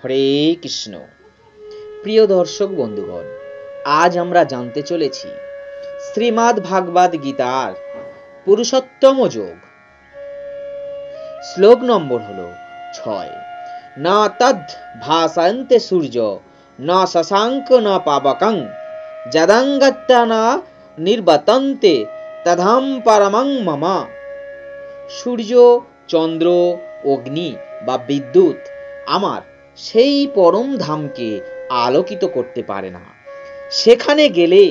হরে কৃষ্ণ। প্রিয় দর্শক বন্ধুগণ, আজ আমরা জানতে চলেছি শ্রীমদ্ ভাগবত গীতার পুরুষোত্তম যোগ। শ্লোক নম্বর হলো 6। না তদ ভাসন্তে সূর্য না শশাঙ্ক না পাবকং যদঙ্গত্যা না নির্বতন্তে তদহং পরমং মম। সূর্য, চন্দ্র, অগ্নি বা বিদ্যুৎ আমার সেই পরম ধামকে আলোকিত করতে পারে না। সেখানে গেলে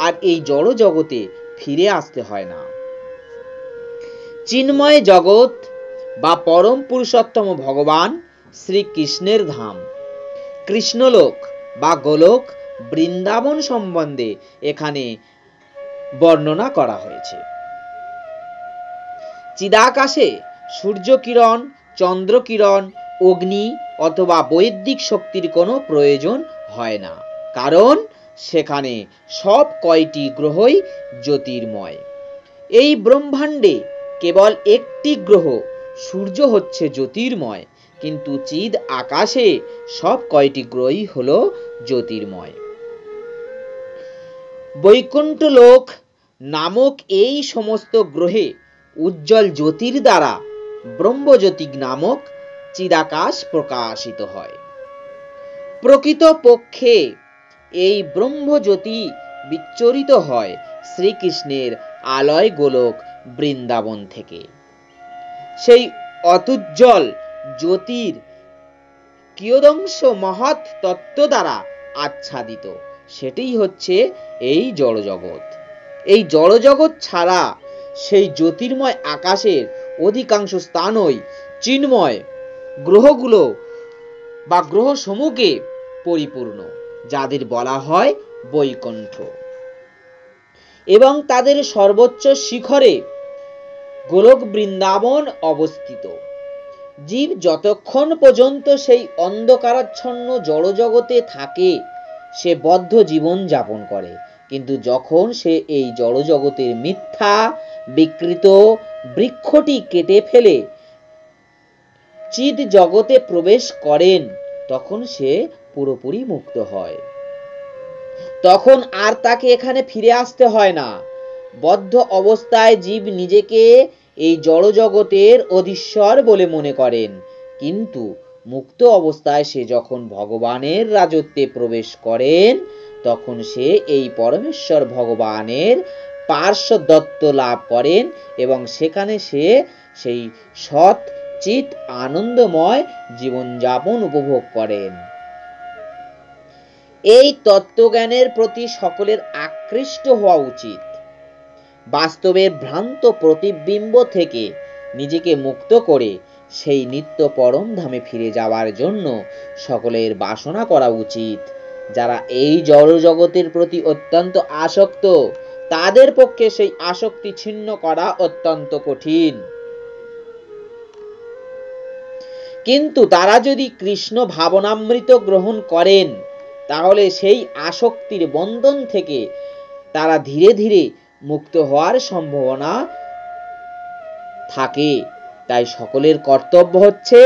আর এই জড় জগতে ফিরে আসতে হয় না। চিন্ময় জগৎ বা পরম পুরুষোত্তম ভগবান শ্রীকৃষ্ণের ধাম কৃষ্ণলোক বা গোলক বৃন্দাবন সম্বন্ধে এখানে বর্ণনা করা হয়েছে। চিদাকাশে সূর্য কিরণ, চন্দ্র কিরণ, অগ্নি অথবা বৈদিক শক্তির কোনো প্রয়োজন হয় না, কারণ সেখানে সব কয়টি গ্রহই জ্যোতির্ময়। এই ব্রহ্মাণ্ডে কেবল একটি গ্রহ সূর্য হচ্ছে জ্যোতির্ময়, কিন্তু চিদ আকাশে সব কয়টি গ্রহই হলো জ্যোতির্ময়। বৈকুণ্ঠ লোক নামক এই সমস্ত গ্রহে উজ্জ্বল জ্যোতির দ্বারা ব্রহ্মজ্যোতি নামক চিদাকাশ প্রকাশিত হয়। প্রকৃত পক্ষে এই ব্রহ্মজ্যোতি বিচ্ছুরিত হয় শ্রীকৃষ্ণের আলয় গোলক বৃন্দাবন থেকে। সেই অতুজ্জ্বল জ্যোতির কিয়দংশ মহৎ তত্ত্ব দ্বারা আচ্ছাদিত, সেটাই হচ্ছে এই জড়জগৎ। এই জড়জগৎ ছাড়া সেই জ্যোতির্ময় আকাশের অধিকাংশ স্থানই চিন্ময় গ্রহগুলো বা গ্রহ সমূহে পরিপূর্ণ, যাদের বলা হয় বৈকুণ্ঠ, এবং তাদের সর্বোচ্চ শিখরে গোলক বৃন্দাবন অবস্থিত। জীব যতক্ষণ পর্যন্ত সেই অন্ধকারাচ্ছন্ন জড়জগতে থাকে সে বদ্ধ জীবন যাপন করে, কিন্তু যখন সে এই জড়জগতের মিথ্যা বিকৃত বৃক্ষটি কেটে ফেলে চিদ জগতে প্রবেশ করেন, তখন সে পুরোপুরি মুক্ত হয়। তখন আর তাকে এখানে ফিরে আসতে হয় না। বদ্ধ অবস্থায় জীব নিজেকে এই জড়জগতের অধীশ্বর বলে মনে করেন, কিন্তু মুক্ত অবস্থায় সে যখন ভগবানের রাজত্বে প্রবেশ করেন, তখন সে এই পরমেশ্বর ভগবানের পার্শ্বদত্ত লাভ করেন এবং সেখানে সে সেই সৎ চিত আনন্দময় জীবনযাপন উপভোগ করেন। এই তত্ত্বজ্ঞানের প্রতি সকলের আকৃষ্ট হওয়া উচিত। বাস্তবের ভ্রান্ত প্রতিবিম্ব থেকে নিজেকে মুক্ত করে সেই নিত্য পরম ধামে ফিরে যাওয়ার জন্য সকলের বাসনা করা উচিত। যারা এই জড় জগতের প্রতি অত্যন্ত আসক্ত, তাদের পক্ষে সেই আসক্তি ছিন্ন করা অত্যন্ত কঠিন। কিন্তু তারা যদি কৃষ্ণ ভাবনামৃত গ্রহণ করেন, তাহলে সেই আসক্তির বন্ধন থেকে তারা ধীরে ধীরে মুক্ত হওয়ার সম্ভাবনা থাকে। তাই সকলের কর্তব্য হচ্ছে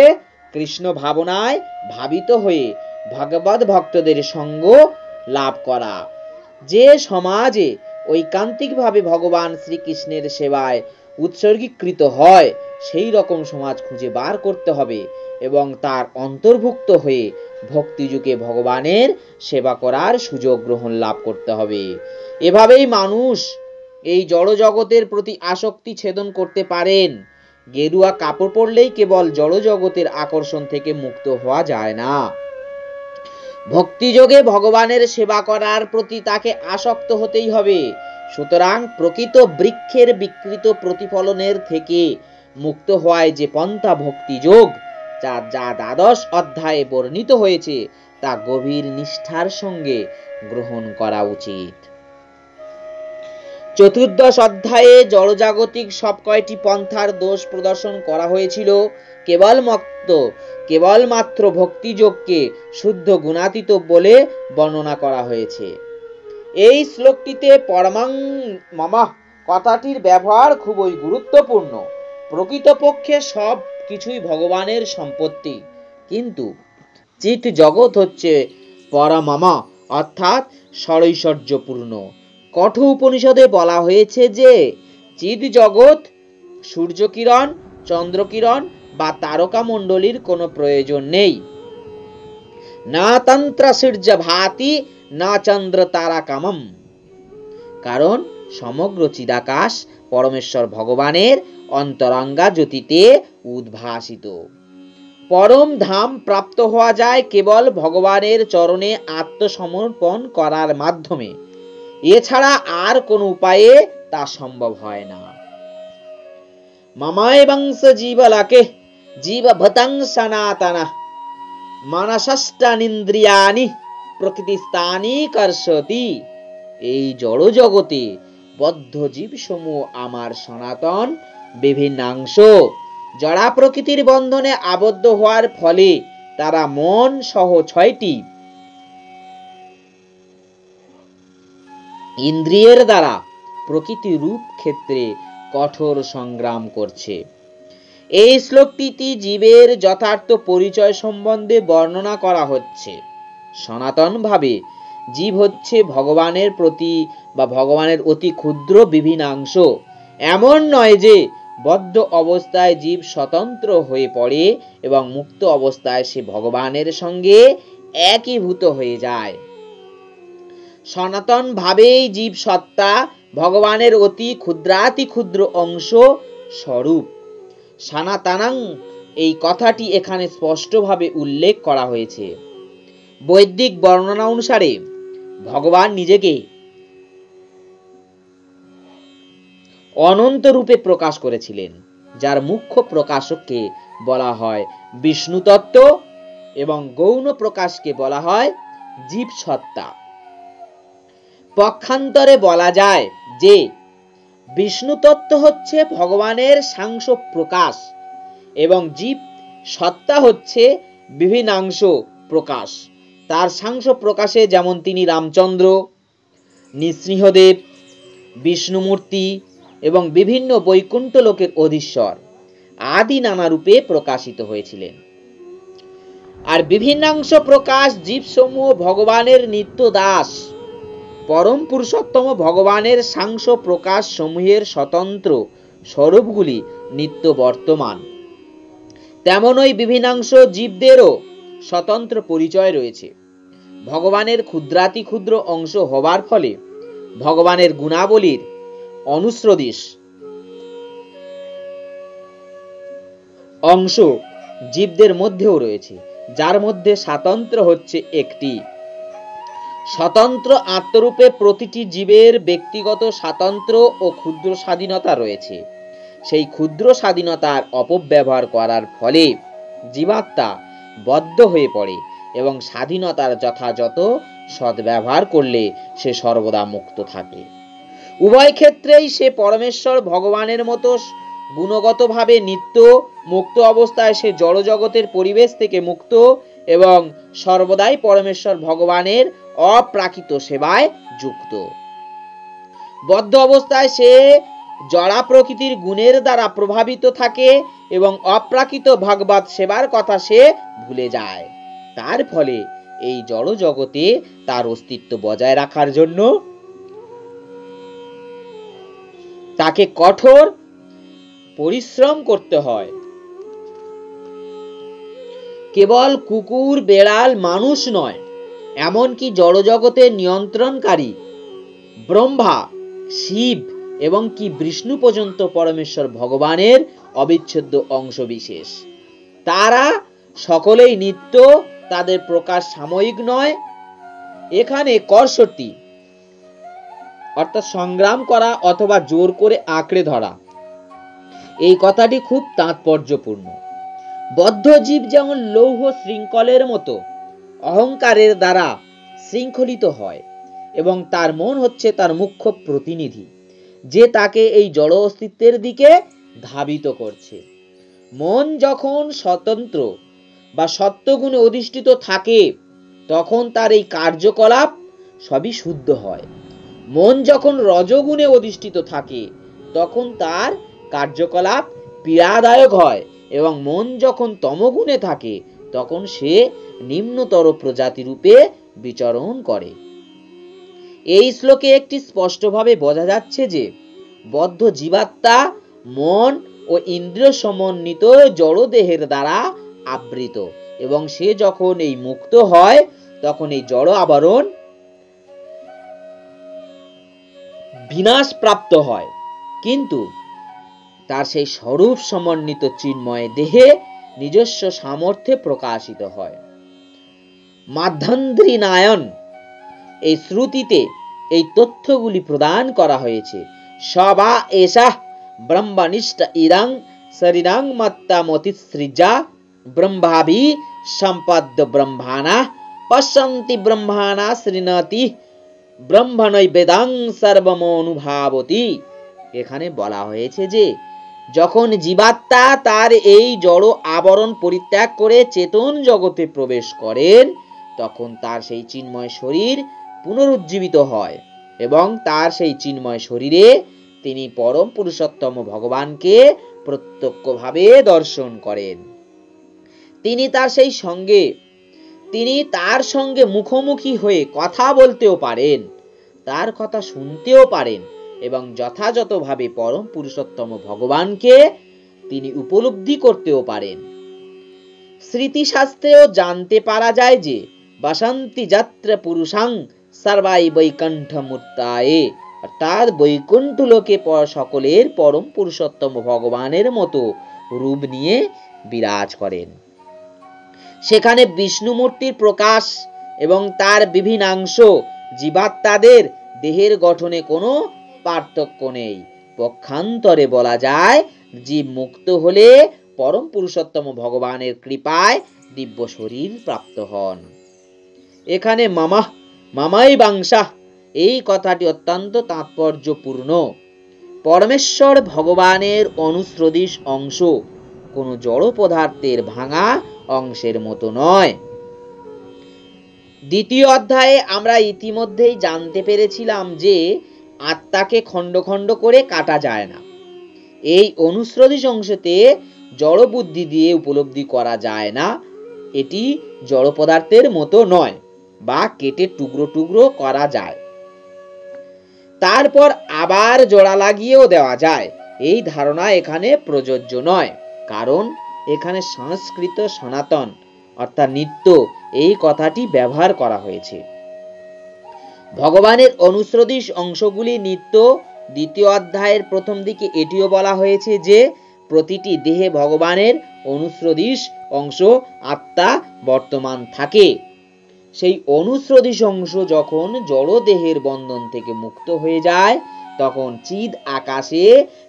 কৃষ্ণ ভাবনায় ভাবিত হয়ে ভগবত ভক্তদের সঙ্গ লাভ করা। যে সমাজে ঐকান্তিকভাবে ভগবান শ্রীকৃষ্ণের সেবায় উৎসর্গীকৃত হয়, সেই রকম সমাজ খুঁজে বার করতে হবে এবং তার অন্তর্ভুক্ত হয়ে ভক্তিযুগে ভগবানের সেবা করার সুযোগ গ্রহণ লাভ করতে হবে। এভাবেই মানুষ এই জড় জগতের প্রতি আসক্তি ছেদন করতে পারেন। গেরুয়া কাপড় পরলেই কেবল জড় জগতের আকর্ষণ থেকে মুক্ত হওয়া যায় না। ভক্তিযোগে ভগবানের সেবা করার প্রতি তাকে আসক্ত হতেই হবে। সুতরাং প্রকৃত বৃক্ষের বিকৃত প্রতিফলনের থেকে মুক্ত হওয়ায় যে পন্থা ভক্তিযোগ, যা দ্বাদশ অধ্যায়ে বর্ণিত হয়েছে, তা গভীর নিষ্ঠার সঙ্গে গ্রহণ করা উচিত। চতুর্দশ অধ্যায়ে জড়জাগতিক সব কয়টি পন্থার দোষ প্রদর্শন করা হয়েছিল। কেবলমাত্র ভক্তিযোগকে শুদ্ধ গুণাতীত বলে বর্ণনা করা হয়েছে। এই শ্লোকটিতে পরমং মম কথাটির ব্যবহার খুবই গুরুত্বপূর্ণ। প্রকৃতপক্ষে সব কিছুই ভগবানের সম্পত্তি, কিন্তু চিৎ জগৎ হচ্ছে পরমম অর্থাৎ ষড়ৈশ্বর্যপূর্ণ। কঠোর উপনিষদে বলা হয়েছে যে চিৎ জগৎ সূর্যকিরণ, চন্দ্রকিরণ বা তারকা মণ্ডলীর কোনো প্রয়োজন নেই। না তন্ত্র সূর্য ভাতি না চন্দ্র তারাকামম, কারণ সমগ্র চিদাকাশ পরমেশ্বর ভগবানের অন্তরঙ্গা জ্যোতিতে উদ্ভাসিত। পরম ধাম প্রাপ্ত হওয়া যায় কেবল ভগবানের চরণে আত্মসমর্পণ করার মাধ্যমে, এছাড়া আর কোন উপায়ে তা সম্ভব হয় না। মমায়বংশ জীবলাকে জীবভূতং সনাতনঃ মনষষ্ঠানীন্দ্রিয়াণি প্রকৃতিস্থানি কর্ষতি। এই জড় জগতে বদ্ধ জীব সমূহ আমার সনাতন বিভিন্নাংশ। জড়া প্রকৃতির বন্ধনে আবদ্ধ হওয়ার ফলে তারা মন সহ 6টি ইন্দ্রিয়ের দ্বারা প্রকৃতি রূপ ক্ষেত্রে কঠোর সংগ্রাম করছে। এই শ্লোকটিতে জীবের যথার্থ পরিচয় সম্বন্ধে বর্ণনা করা হচ্ছে। সনাতন ভাবে জীব হচ্ছে ভগবানের প্রতি বা ভগবানের অতি ক্ষুদ্র বিভিন্নাংশ। এমন নয় যে বদ্ধ অবস্থায় জীব স্বতন্ত্র হয়ে পড়ে এবং মুক্ত অবস্থায় সে ভগবানের সঙ্গে একীভূত হয়ে যায়। সনাতন ভাবেই জীব সত্তা ভগবানের অতি ক্ষুদ্রাতি ক্ষুদ্র অংশ স্বরূপ। সনাতনং এই কথাটি এখানে স্পষ্টভাবে উল্লেখ করা হয়েছে। বৈদিক বর্ণনা অনুসারে ভগবান নিজেকে অনন্ত রূপে প্রকাশ করেছিলেন, যার মুখ্য প্রকাশককে বলা হয় বিষ্ণু তত্ত্ব এবং গৌণ প্রকাশকে বলা হয় জীব সত্তা। পক্ষান্তরে বলা যায় যে বিষ্ণু তত্ত্ব হচ্ছে ভগবানের সাংস প্রকাশ এবং জীব সত্তা হচ্ছে বিভিন্নাংশ প্রকাশ। তার সাংস প্রকাশে যেমন তিনি রামচন্দ্র, নৃসিংহদেব, বিষ্ণুমূর্তি এবং বিভিন্ন বৈকুণ্ঠ লোকের অধীশ্বর আদি নানা রূপে প্রকাশিত হয়েছিলেন। আর বিভিন্নাংশ প্রকাশ জীবসমূহ ভগবানের নিত্য দাস। পরম পুরুষোত্তম ভগবানের সাংস প্রকাশ সমূহের স্বতন্ত্র স্বরূপগুলি নিত্য বর্তমান। তেমন ওই বিভিন্নাংশ জীবদেরও স্বতন্ত্র পরিচয় রয়েছে। ভগবানের ক্ষুদ্রাতি ক্ষুদ্র অংশ হবার ফলে ভগবানের গুণাবলীর অনুস্রদিশ অংশ জীবদের মধ্যেও রয়েছে, যার মধ্যে স্বাতন্ত্র হচ্ছে একটি। স্বতন্ত্র আত্মরূপে প্রতিটি জীবের ব্যক্তিগত স্বাতন্ত্র ও ক্ষুদ্র স্বাধীনতা রয়েছে। সেই ক্ষুদ্র স্বাধীনতার অপব্যবহার করার ফলে জীবাত্মা বদ্ধ হয়ে পড়ে এবং স্বাধীনতার যথাযথ সদ্ব্যবহার করলে সে সর্বদা মুক্ত থাকে। উভয় ক্ষেত্রেই সে পরমেশ্বর ভগবানের মতো গুণগতভাবে নিত্য। মুক্ত অবস্থায় সে জড়জগতের পরিবেশ থেকে মুক্ত এবং সর্বদাই পরমেশ্বর ভগবানের অপ্রাকৃত সেবায় যুক্ত। বদ্ধ অবস্থায় সে জড়া প্রকৃতির গুণের দ্বারা প্রভাবিত থাকে এবং অপ্রাকৃত ভগবত সেবার কথা সে ভুলে যায়। তার ফলে এই জড় জগতে তার অস্তিত্ব বজায় রাখার জন্য তাকে কঠোর পরিশ্রম করতে হয়। কেবল কুকুর, বেড়াল, মানুষ নয়, এমনকি জড়জগতের নিয়ন্ত্রণকারী ব্রহ্মা, শিব এবং কি বিষ্ণু পর্যন্ত পরমেশ্বর ভগবানের অবিচ্ছেদ্য অংশ বিশেষ। তারা সকলেই নিত্য, তাদের প্রকাশ সাময়িক নয়। এখানে কর্ষটি অর্থাৎ সংগ্রাম করা অথবা জোর করে আঁকড়ে ধরা, এই কথাটি খুব তাৎপর্যপূর্ণ। বদ্ধ জীব যেমন লৌহ শৃঙ্খলের মতো অহংকারের দ্বারা শৃঙ্খলিত হয় এবং তার মন হচ্ছে তার মুখ্য প্রতিনিধি, যে তাকে এই জড় অস্তিত্বের দিকে ধাবিত করছে। মন যখন স্বতন্ত্র বা সত্যগুণে অধিষ্ঠিত থাকে তখন তার এই কার্যকলাপ সবই শুদ্ধ হয়। মন যখন রজগুণে অধিষ্ঠিত থাকে তখন তার কার্যকলাপ পীড়াদায়ক হয় এবং মন যখন তমগুণে থাকে তখন সে নিম্নতর প্রজাতি রূপে বিচরণ করে। এই শ্লোকে একটি স্পষ্টভাবে বোঝা যাচ্ছে যে বদ্ধ জীবাত্মা মন ও ইন্দ্রিয় সমন্বিত জড় দেহের দ্বারা আবৃত, এবং সে যখন এই মুক্ত হয় তখন এই জড় আবরণ বিনাশ প্রাপ্ত হয়, কিন্তু তার সেই স্বরূপ সমন্বিত চিন্ময় দেহে নিজস্ব সামর্থ্যে প্রকাশিত হয়। মাধ্যান্ধ্রিনায়ন এই শ্রুতিতে এই তথ্যগুলি প্রদান করা হয়েছে। সবা এষা ব্রহ্মনিষ্ঠ ইদং শরীরং মত্তামতিসৃজা ব্রহ্মাভি সম্পদ্য ব্রহ্মাণা পশ্যন্তি ব্রহ্মাণা শৃণোতি ব্রহ্মণৈবেদং সর্বমনুভাবতি। এখানে বলা হয়েছে যে যখন জীবাত্মা তার এই জড় আবরণ পরিত্যাগ করে চেতন জগতে প্রবেশ করেন, তখন তার সেই চিন্ময় শরীর পুনরুজ্জীবিত হয় এবং তার সেই চিন্ময় শরীরে তিনি পরম পুরুষোত্তম ভগবানকে প্রত্যক্ষভাবে দর্শন করেন। তিনি তার সঙ্গে মুখোমুখি হয়ে কথা বলতেও পারেন, তার কথা শুনতেও পারেন এবং যথাযথভাবে পরম পুরুষোত্তম ভগবানকে তিনি উপলব্ধি করতেও পারেন। স্মৃতিশাস্ত্রেও জানতে পারা যায় যে বসন্তি যত্র পুরুষাং সর্বাই বৈকুণ্ঠ মূর্তায়ে, অর্থাৎ বৈকুণ্ঠ লোকে সকলের পরম পুরুষোত্তম ভগবানের মতো রূপ নিয়ে বিরাজ করেন। সেখানে বিষ্ণুমূর্তির প্রকাশ এবং তার বিভিন্নাংশ জীবাত্মাদের দেহের গঠনে কোনো পার্থক্য নেই। পক্ষান্তরে বলা যায় জীব মুক্ত হলে পরম পুরুষোত্তম ভগবানের কৃপায় দিব্য শরীর প্রাপ্ত হন। এখানে মামাই বাংশা এই কথাটি অত্যন্ত তাৎপর্যপূর্ণ। পরমেশ্বর ভগবানের অনুস্রদিশ অংশ কোনো জড় পদার্থের ভাঙা অংশের মতো নয়। দ্বিতীয় অধ্যায়ে আমরা ইতিমধ্যেই জানতে পেরেছিলাম যে আত্মাকে খণ্ড খণ্ড করে কাটা যায় না। এই অনুস্রদিশ অংশতে জড় বুদ্ধি দিয়ে উপলব্ধি করা যায় না। এটি জড় পদার্থের মতো নয় বা কেটে টুকরো টুকরো করা যায়, তারপর আবার জোড়া লাগিয়েও দেওয়া যায়। এই ধারণা এখানে প্রযোজ্য নয়, কারণ এখানে সংস্কৃত সনাতন অর্থাৎ নিত্য এই কথাটি ব্যবহার করা হয়েছে। ভগবানের অনুস্রদিশ অংশগুলি নিত্য। দ্বিতীয় অধ্যায়ের প্রথম দিকে এটিও বলা হয়েছে যে প্রতিটি দেহে ভগবানের অনুস্রদিশ অংশ আত্মা বর্তমান থাকে। সেই অনুস্রদিশ অংশ যখন জড় দেহের বন্ধন থেকে মুক্ত হয়ে যায়, তখন চিদ আকাশে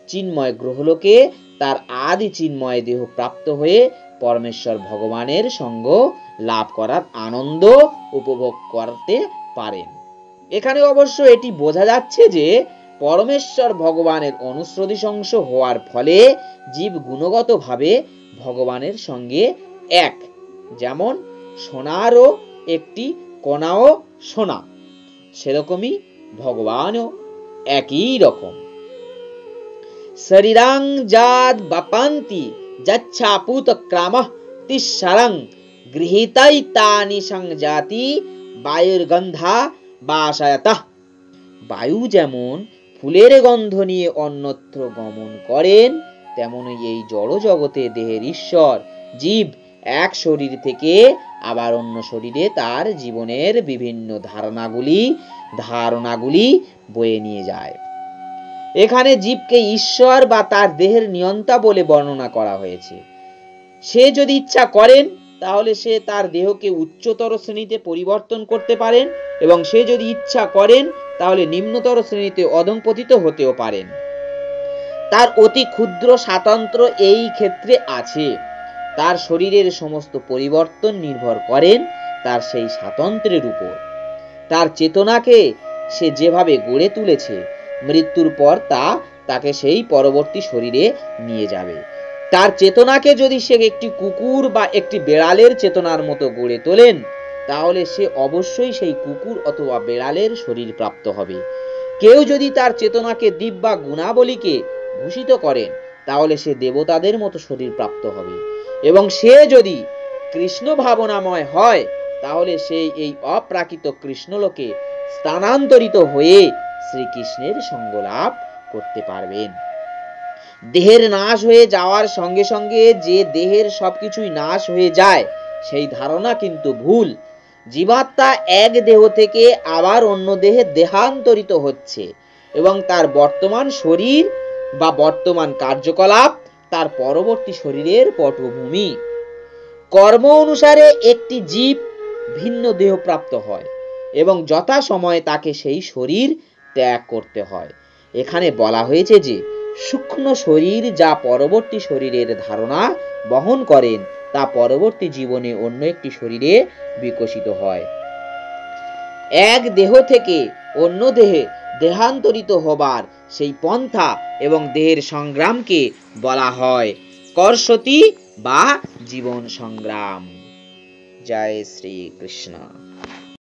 চিন্ময় গ্রহলোকে তার আদি চিন্ময় দেহ প্রাপ্ত হয়ে পরমেশ্বর ভগবানের সঙ্গ লাভ করার আনন্দ উপভোগ করতে পারেন। এখানে অবশ্য এটি বোঝা যাচ্ছে যে পরমেশ্বর ভগবানের অনুস্রদিশ অংশ হওয়ার ফলে জীব গুণগতভাবে ভগবানের সঙ্গে এক, যেমন সোনারও একটি কণাও সোনা, সেরকমই ভগবানও একই রকম। শরীরাং জাদ বাপান্তি যচ্ছাপুত ক্রামঃ তিসরং গৃহীতাইতানি সংজাতি বায়ুর্গন্ধা বাসায়তঃ। বায়ু যেমন ফুলের গন্ধ নিয়ে অন্যত্র গমন করেন, তেমনি এই জড় জগতে দেহের ঈশ্বর জীব এক শরীর থেকে আবার অন্য শরীরে তার জীবনের বিভিন্ন ধারণাগুলি বয়ে নিয়ে যায়। এখানে জীবকে ঈশ্বর বা তার দেহের নিয়ন্তা বলে বর্ণনা করা হয়েছে। সে যদি ইচ্ছা করেন তাহলে সে তার দেহকে উচ্চতর শ্রেণীতে পরিবর্তন করতে পারেন, এবং সে যদি ইচ্ছা করেন তাহলে নিম্নতর শ্রেণীতে অধঃপতিত হতেও পারেন। তার অতি ক্ষুদ্র স্বাতন্ত্র্য এই ক্ষেত্রে আছে। তার শরীরের সমস্ত পরিবর্তন নির্ভর করেন তার সেই স্বাতন্ত্র্যের উপর। তার চেতনাকে সে যেভাবে গড়ে তুলেছে, মৃত্যুর পর তাকে সেই পরবর্তী শরীরে নিয়ে যাবে। তার চেতনাকে যদি সে একটি কুকুর বা একটি বেড়ালের চেতনার মতো গড়ে তোলেন, তাহলে সে অবশ্যই সেই কুকুর অথবা বেড়ালের শরীর প্রাপ্ত হবে। কেউ যদি তার চেতনাকে দিব্য বা গুণাবলীকে ভূষিত করেন, তাহলে সে দেবতাদের মতো শরীর প্রাপ্ত হবে। এবং সে যদি কৃষ্ণ ভাবনাময় হয়, তাহলে সেই এই অপ্রাকৃত কৃষ্ণলোকে স্থানান্তরিত হয়ে শ্রীকৃষ্ণের সঙ্গ লাভ করতে পারবেন। দেহের নাশ হয়ে যাওয়ার সঙ্গে সঙ্গে যে দেহের সবকিছুই নাশ হয়ে যায়, সেই ধারণা কিন্তু ভুল। জীবাত্মা এক দেহ থেকে আবার অন্য দেহে দেহান্তরিত হচ্ছে এবং তার বর্তমান শরীর বা বর্তমান কার্যকলাপ তার পরবর্তী শরীরের পটভূমি। কর্ম অনুসারে একটি জীব ভিন্ন দেহ প্রাপ্ত হয় এবং যথাসময়ে তাকে সেই শরীর ত্যাগ করতে হয়। এখানে বলা হয়েছে যে সূক্ষ্ম শরীর যা পরবর্তী শরীরের ধারণা বহন করেন, তা পরবর্তী জীবনে অন্য একটি শরীরে বিকশিত হয়। এক দেহ থেকে অন্য দেহে দেহান্তরিত হবার সেই পন্থা এবং দেহের সংগ্রামকে বলা হয় কর্ষতি বা জীবন সংগ্রাম। জয় শ্রী কৃষ্ণ।